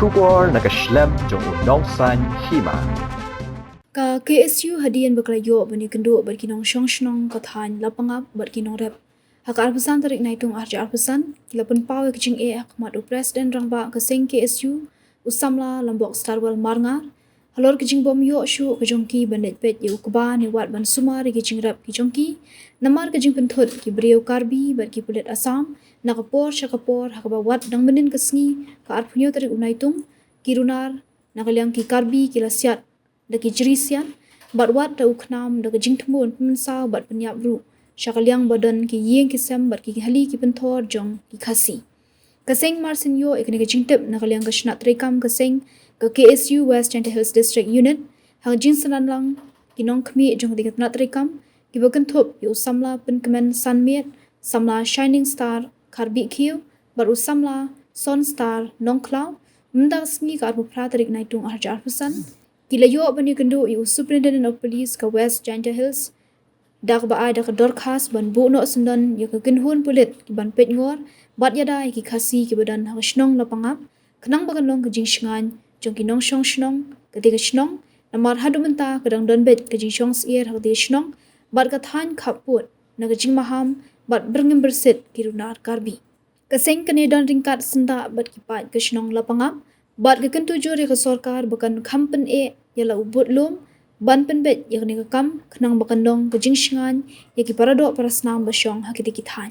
Shubor nakaslem jong unongsan Hima. Ka KSU hadian baklayo bani kendo berkinong shnong kathan lapangap berkinong rep. Hak arpesan tarik naitung arja arpesan kilapun pawe kecing akmat u presiden rangba keseng KSU usamla lambok starwal marngar halor kecing bom yo shu kejongki bandet pet ye ukba ni wat ban suma ri kecing rep kejongki namar kecing penthut ki brio karbi berki Pulit Asam nakapor syakapor hakaba wat dang menin kesngi ka arpunyo tarik unaitung kirunar nakaliang ki karbi kilasiat daki jerisian batwat da uknam da kejing tembun pemensaw bat penyap ru syakaliang badan ki yeng kisam bat ki hali ki penthor jong ki Khasi kaseng marsin yo ikne kejing tip nakaliang ka shnat rekam kaseng ka KSU West Central Hills District Unit hang jing sanan lang kinong kmi jong di katnat rekam ki bakan thup yo samla pen kemen sanmiet samla shining star karbi kiu baru samla son star nongklau menda sngi ka arbu pratarik naitung arja arpesan kilayo bani kendo yu superintendent of police ka West Central Hills dak ba ai dak Dorkhas ban bu no sundan ya ka genhun Pulit ki ban Peitngor bat yada ki Khasi ki badan ha shnong Lapangap kenang bagan long kejing shngan jong ki nong shnong ketika shnong namar hadu menta kadang don bet kejing shong sier ha de shnong bat ka than khaput na kejing maham bat berngem bersit ki runar karbi kaseng kene don ringkat senda bat ki pat ke shnong Lapangap bat ke kentu jore ke sorkar bakan kampen yala ubut lum ban penbet yakni ke kam kenang bakan dong kejing shngan yaki paradok parasnam basyong hakiti kithan